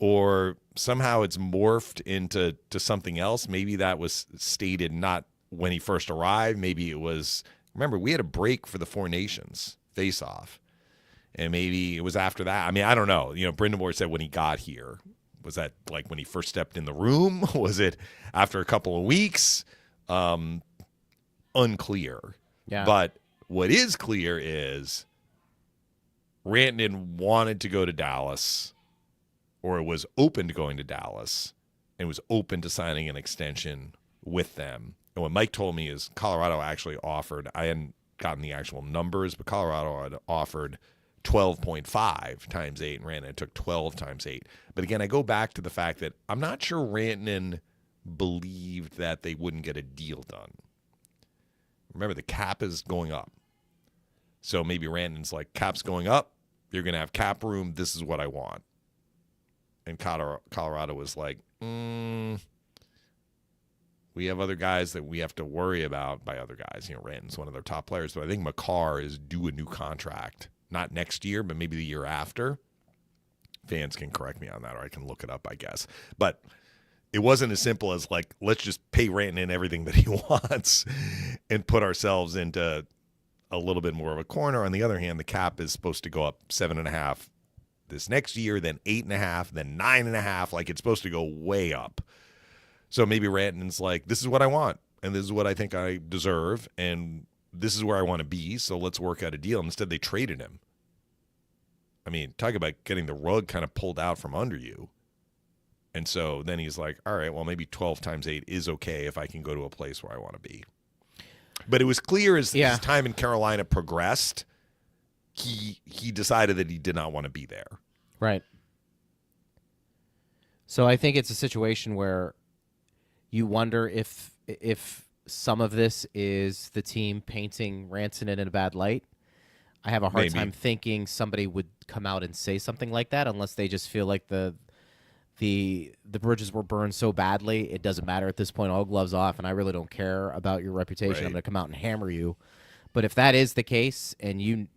or somehow it's morphed into something else. Maybe that was stated not when he first arrived. Maybe it was, remember, we had a break for the Four Nations face-off. And maybe it was after that. I mean, I don't know. You know, Brindamore said when he got here. Was that like when he first stepped in the room? Was it after a couple of weeks? Unclear. Yeah. But what is clear is Rantanen wanted to go to Dallas, or was open to going to Dallas, and was open to signing an extension with them. And what Mike told me is Colorado actually offered, I hadn't gotten the actual numbers, but Colorado had offered 12.5 times 8, and Rantanen took 12 times 8. But again, I go back to the fact that I'm not sure Rantanen believed that they wouldn't get a deal done. Remember, the cap is going up. So maybe Rantanen's like, cap's going up, you're going to have cap room, this is what I want. And Colorado was like, we have other guys that we have to worry about. By other guys, you know, Rantanen's one of their top players, but I think Makar is due a new contract. Not next year, but maybe the year after. Fans can correct me on that, or I can look it up, I guess. But it wasn't as simple as like, let's just pay Rantanen everything that he wants and put ourselves into a little bit more of a corner. On the other hand, the cap is supposed to go up 7.5 this next year, then 8.5, then 9.5. Like, it's supposed to go way up. So maybe Rantanen's like, this is what I want, and this is what I think I deserve, and this is where I want to be, so let's work out a deal. Instead, they traded him. I mean, talk about getting the rug kind of pulled out from under you. And so then he's like, all right, well, maybe 12 times 8 is okay if I can go to a place where I want to be. But it was clear as his time in Carolina progressed, he decided that he did not want to be there. Right. So I think it's a situation where you wonder if some of this is the team painting Rantanen in a bad light. I have a hard time thinking somebody would come out and say something like that unless they just feel like the bridges were burned so badly it doesn't matter at this point. All gloves off, and I really don't care about your reputation. Right. I'm going to come out and hammer you. But if that is the case, and you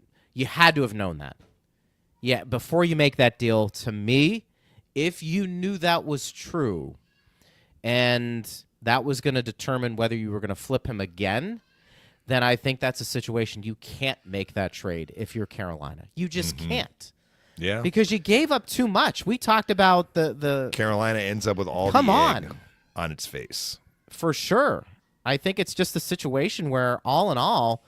had to have known that, before you make that deal, to me, if you knew that was true, and that was going to determine whether you were going to flip him again, then I think that's a situation you can't make that trade if you're Carolina. You just can't. Yeah. Because you gave up too much. We talked about the Carolina ends up with all Come the on. egg on its face. For sure. I think it's just a situation where, all in all,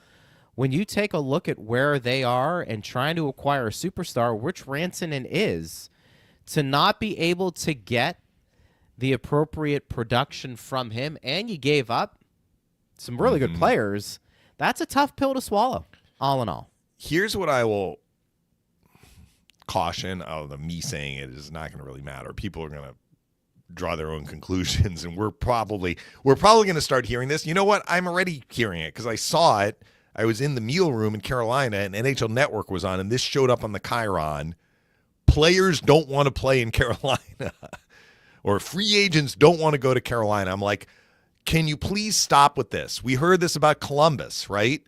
when you take a look at where they are and trying to acquire a superstar, which Rantanen is, to not be able to get the appropriate production from him, and you gave up some really good players, that's a tough pill to swallow, all in all. Here's what I will caution. Me saying it is not going to really matter. People are going to draw their own conclusions, and we're probably going to start hearing this. You know what? I'm already hearing it because I saw it. I was in the meal room in Carolina, and NHL Network was on, and this showed up on the Chiron. Players don't want to play in Carolina, or free agents don't want to go to Carolina. I'm like, can you please stop with this? We heard this about Columbus, right?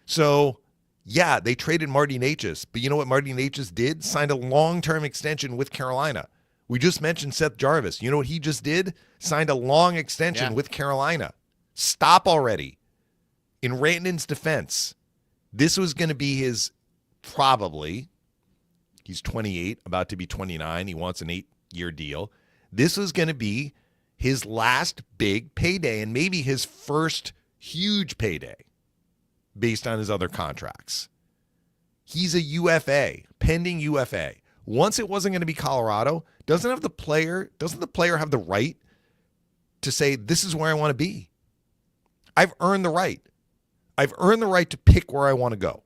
So, yeah, they traded Marty Necas, but you know what Marty Necas did? Signed a long-term extension with Carolina. We just mentioned Seth Jarvis. You know what he just did? Signed a long extension with Carolina. Stop already. In Rantanen's defense, this was going to be his probably, he's 28, about to be 29. He wants an 8-year deal. This was going to be his last big payday and maybe his first huge payday based on his other contracts. He's a UFA, pending UFA. Once it wasn't going to be Colorado, doesn't the player have the right to say, this is where I want to be? I've earned the right. I've earned the right to pick where I want to go.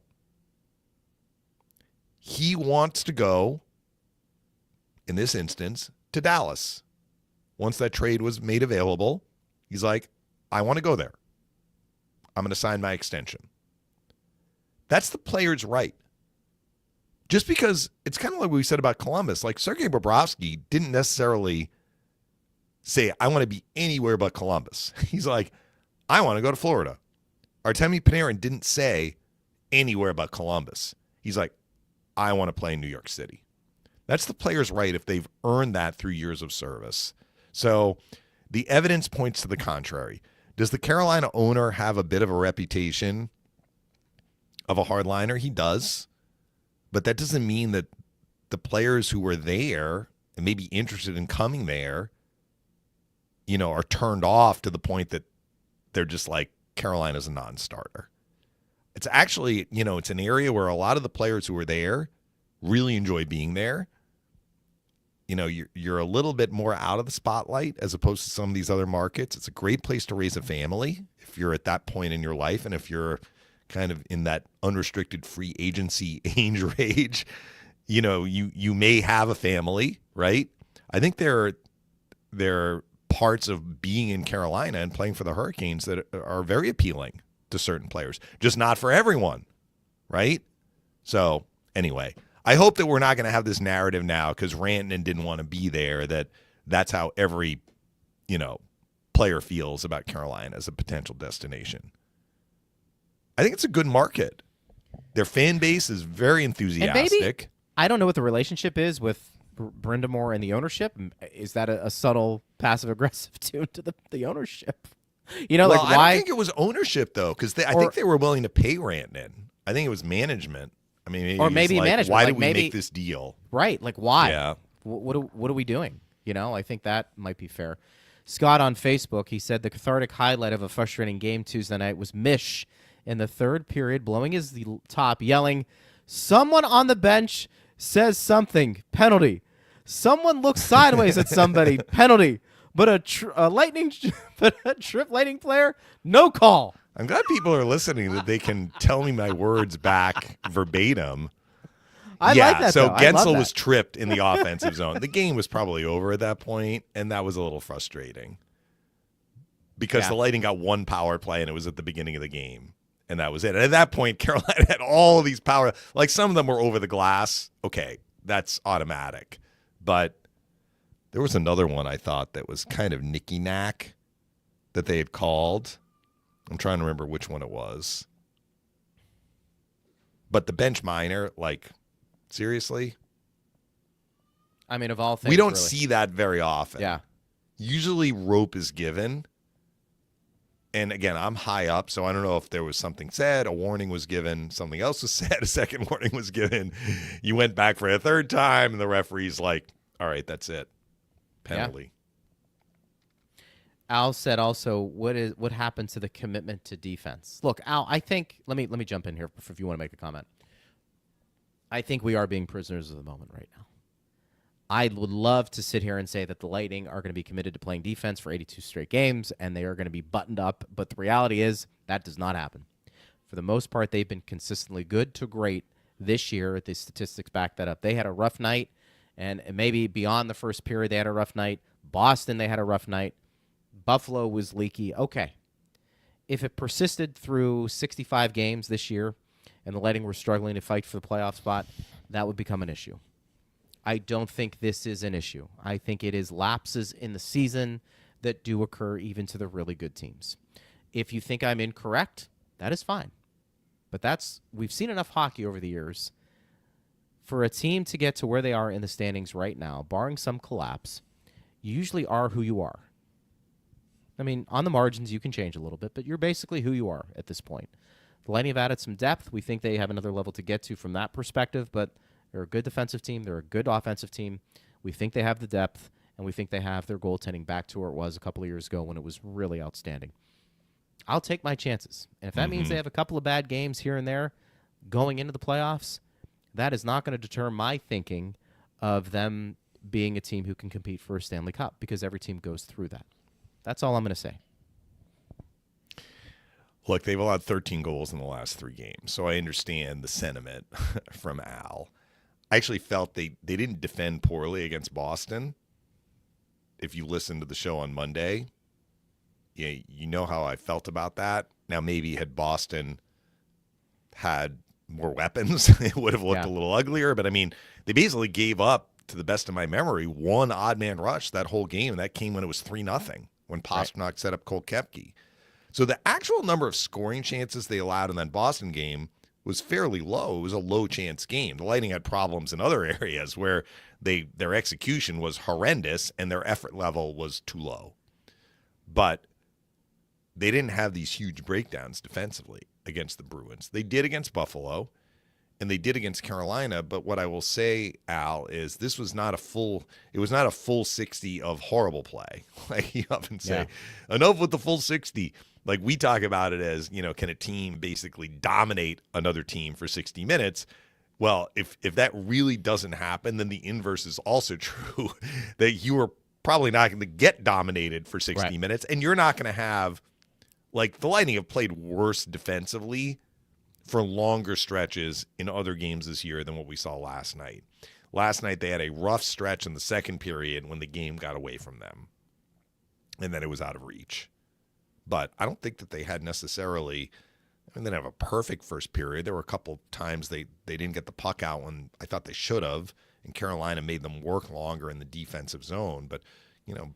He wants to go, in this instance, to Dallas. Once that trade was made available, he's like, I want to go there. I'm going to sign my extension. That's the player's right. Just because it's kind of like what we said about Columbus, like Sergei Bobrovsky didn't necessarily say, I want to be anywhere but Columbus. He's like, I want to go to Florida. Artemi Panarin didn't say anywhere but Columbus. He's like, I want to play in New York City. That's the player's right if they've earned that through years of service. So the evidence points to the contrary. Does the Carolina owner have a bit of a reputation of a hardliner? He does. But that doesn't mean that the players who were there and maybe interested in coming there, are turned off to the point that they're just like, Carolina's a non-starter. It's actually, it's an area where a lot of the players who are there really enjoy being there. You're a little bit more out of the spotlight as opposed to some of these other markets. It's a great place to raise a family if you're at that point in your life, and if you're kind of in that unrestricted free agency age range, you may have a family, right? I think there are parts of being in Carolina and playing for the Hurricanes that are very appealing to certain players, just not for everyone, right? So anyway, I hope that we're not going to have this narrative now because Rantanen didn't want to be there, that's how every, player feels about Carolina as a potential destination. I think it's a good market. Their fan base is very enthusiastic. And maybe, I don't know what the relationship is with Brindamore and the ownership. Is that a subtle passive-aggressive tune to the ownership? Why? I don't think it was ownership, though, because I think they were willing to pay Rantanen. I think it was management. I mean, maybe management. Why did we make this deal? Right. Like, why? Yeah. What are we doing? I think that might be fair. Scott on Facebook, he said the cathartic highlight of a frustrating game Tuesday night was Mish in the third period blowing his top, yelling, "Someone on the bench says something. Penalty. Someone looks sideways at somebody, penalty. But a Trip Lightning player, no call. I'm glad people are listening that they can tell me my words back verbatim. I like that, so though. I love Gensel that. was tripped in the offensive zone. The game was probably over at that point, and that was a little frustrating because the Lightning got one power play, and it was at the beginning of the game, and that was it. And at that point, Carolina had all these power. Like, some of them were over the glass. Okay, that's automatic. But there was another one I thought that was kind of nicky-knack that they had called. I'm trying to remember which one it was. But the bench minor, like, seriously? I mean, of all things, We don't really. see that very often. Yeah. Usually rope is given. And again, I'm high up, so I don't know if there was something said, a warning was given, something else was said, a second warning was given. You went back for a third time, and the referee's like, all right, that's it. Penalty. Al said also, what happened to the commitment to defense? Look, Al, I think let me jump in here if you want to make a comment. I think we are being prisoners of the moment right now. I would love to sit here and say that the Lightning are going to be committed to playing defense for 82 straight games and they are going to be buttoned up, but the reality is that does not happen. For the most part, they've been consistently good to great this year. The statistics back that up. They had a rough night, and maybe beyond the first period they had a rough night. Boston, they had a rough night. Buffalo was leaky. Okay. If it persisted through 65 games this year and the Lightning were struggling to fight for the playoff spot, that would become an issue. I don't think this is an issue. I think it is lapses in the season that do occur even to the really good teams. If you think I'm incorrect, that is fine. But we've seen enough hockey over the years for a team to get to where they are in the standings right now, barring some collapse. You usually are who you are. I mean, on the margins, you can change a little bit, but you're basically who you are at this point. The Lightning have added some depth. We think they have another level to get to from that perspective, but they're a good defensive team. They're a good offensive team. We think they have the depth, and we think they have their goaltending back to where it was a couple of years ago when it was really outstanding. I'll take my chances. And if that means they have a couple of bad games here and there going into the playoffs, that is not going to deter my thinking of them being a team who can compete for a Stanley Cup, because every team goes through that. That's all I'm going to say. Look, they've allowed 13 goals in the last 3 games, so I understand the sentiment from Al. I actually felt they didn't defend poorly against Boston. If you listened to the show on Monday, you know how I felt about that. Now, maybe had Boston had more weapons, it would have looked a little uglier. But, I mean, they basically gave up, to the best of my memory, one odd-man rush that whole game, and that came when it was 3-0, when Pastrnak set up Cole Koepke. So the actual number of scoring chances they allowed in that Boston game was fairly low. It was a low-chance game. The Lightning had problems in other areas where their execution was horrendous and their effort level was too low. But they didn't have these huge breakdowns defensively against the Bruins. They did against Buffalo, and they did against Carolina. But what I will say, Al, is this was not a full 60 of horrible play. Like you often say, enough with the full 60. Like we talk about it as, can a team basically dominate another team for 60 minutes? Well, if that really doesn't happen, then the inverse is also true, that you are probably not going to get dominated for 60 minutes, and you're not going to have, like, the Lightning have played worse defensively for longer stretches in other games this year than what we saw last night. Last night they had a rough stretch in the second period when the game got away from them, and then it was out of reach. But I don't think that they had necessarily – they didn't have a perfect first period. There were a couple of times they didn't get the puck out when I thought they should have, and Carolina made them work longer in the defensive zone. But,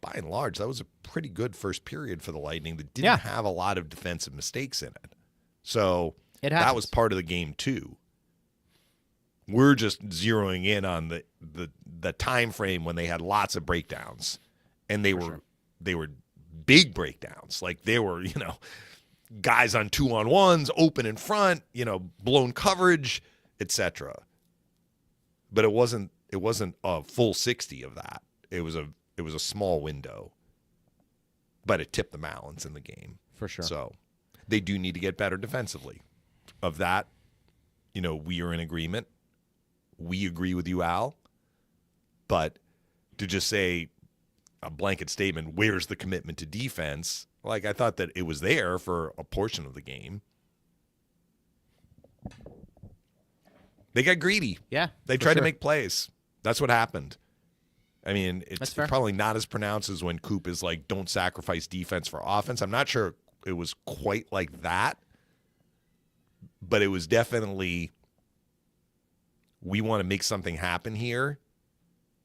by and large, that was a pretty good first period for the Lightning that didn't have a lot of defensive mistakes in it. So that was part of the game too. We're just zeroing in on the time frame when they had lots of breakdowns, and they were big breakdowns. Like they were, guys on 2-on-1s, open in front, blown coverage, etc. But it wasn't a full 60 of that. It was a small window. But it tipped the balance in the game. For sure. So they do need to get better defensively. Of that, we are in agreement. We agree with you, Al. But to just say a blanket statement, where's the commitment to defense? Like, I thought that it was there for a portion of the game. They got greedy. Yeah. They tried to make plays. That's what happened. I mean, it's probably not as pronounced as when Coop is like, don't sacrifice defense for offense. I'm not sure it was quite like that, but it was definitely, we want to make something happen here,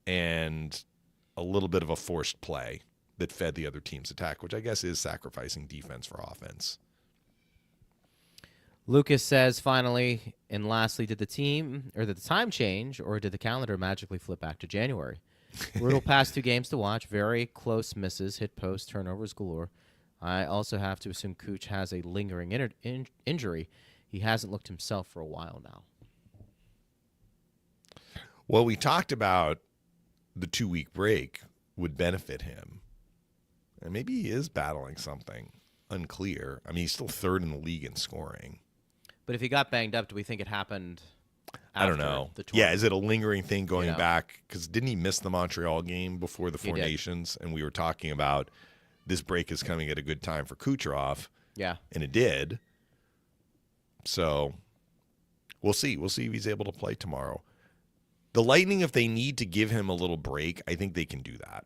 and a little bit of a forced play that fed the other team's attack, which I guess is sacrificing defense for offense. Lucas says, finally, and lastly, did the time change, or did the calendar magically flip back to January? Brutal past 2 games to watch. Very close misses, hit post, turnovers galore. I also have to assume Cooch has a lingering injury. He hasn't looked himself for a while now. Well, we talked about the 2-week break would benefit him. And maybe he is battling something. Unclear. I mean, he's still 3rd in the league in scoring. But if he got banged up, do we think it happened I don't know. The yeah, is it a lingering thing going You know. back? Because didn't he miss the Montreal game before the Four did. Nations? And we were talking about this break is coming at a good time for Kucherov. Yeah. And it did. So we'll see. We'll see if he's able to play tomorrow. The Lightning, if they need to give him a little break, I think they can do that.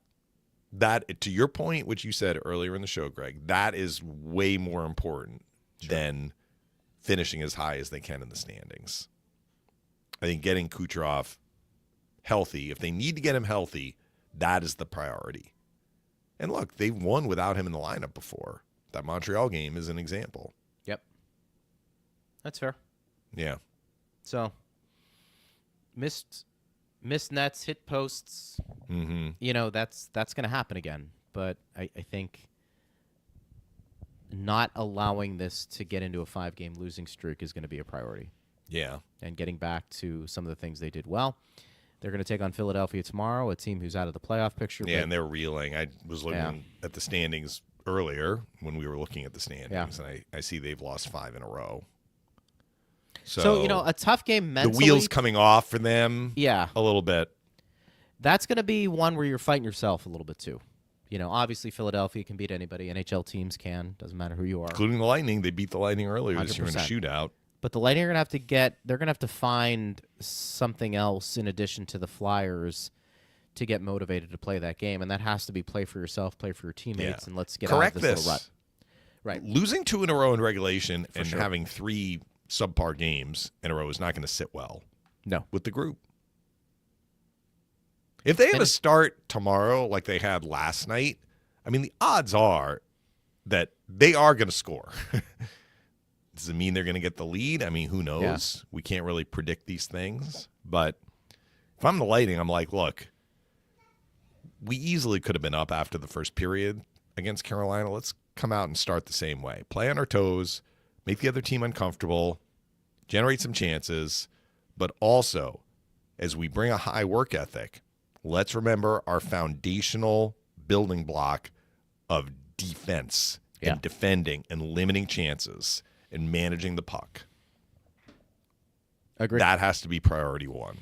That, to your point, which you said earlier in the show, Greg, that is way more important than finishing as high as they can in the standings. I think getting Kucherov healthy, if they need to get him healthy, that is the priority. And look, they've won without him in the lineup before. That Montreal game is an example. Yep. That's fair. Yeah. So, missed nets, hit posts. Mm-hmm. You know, that's going to happen again. But I think not allowing this to get into a 5-game losing streak is going to be a priority. Yeah. And getting back to some of the things they did well. They're going to take on Philadelphia tomorrow, a team who's out of the playoff picture. Yeah, and they're reeling. I was looking at the standings earlier when we were looking at the standings, and I see they've lost 5 in a row. So, you know, a tough game mentally. The wheels coming off for them a little bit. That's going to be one where you're fighting yourself a little bit, too. You know, obviously Philadelphia can beat anybody. NHL teams can. Doesn't matter who you are. Including the Lightning. They beat the Lightning earlier this year in a 100%. shootout. But the Lightning are going to have to find something else in addition to the Flyers to get motivated to play that game. And that has to be play for yourself, play for your teammates, and let's get out of this little rut. Right. Losing 2 in a row in regulation and having 3 subpar games in a row is not going to sit well with the group. If they have a start tomorrow like they had last night, I mean, the odds are that they are going to score. Does it mean they're going to get the lead? I mean, who knows? Yeah. We can't really predict these things. But if I'm the Lightning, I'm like, look, we easily could have been up after the first period against Carolina. Let's come out and start the same way. Play on our toes, make the other team uncomfortable, generate some chances, but also, as we bring a high work ethic, let's remember our foundational building block of defense and defending and limiting chances and managing the puck. Agreed. That has to be priority 1.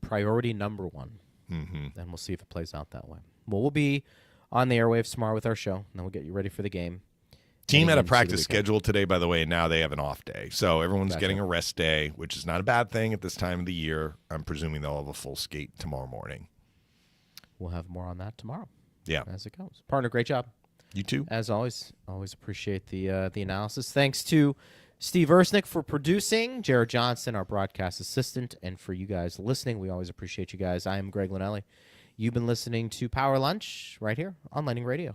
Priority number 1. Mm-hmm. Then we'll see if it plays out that way. Well, we'll be on the airwaves tomorrow with our show, and then we'll get you ready for the game. Team had a practice schedule today, by the way, and now they have an off day. So everyone's getting a rest day, which is not a bad thing at this time of the year. I'm presuming they'll have a full skate tomorrow morning. We'll have more on that tomorrow. Yeah. As it goes. Partner, great job. You too. As always appreciate the analysis. Thanks to Steve Ersnick for producing, Jared Johnson, our broadcast assistant, and for you guys listening. We always appreciate you guys. I am Greg Linnelli. You've been listening to Power Lunch right here on Lightning Radio.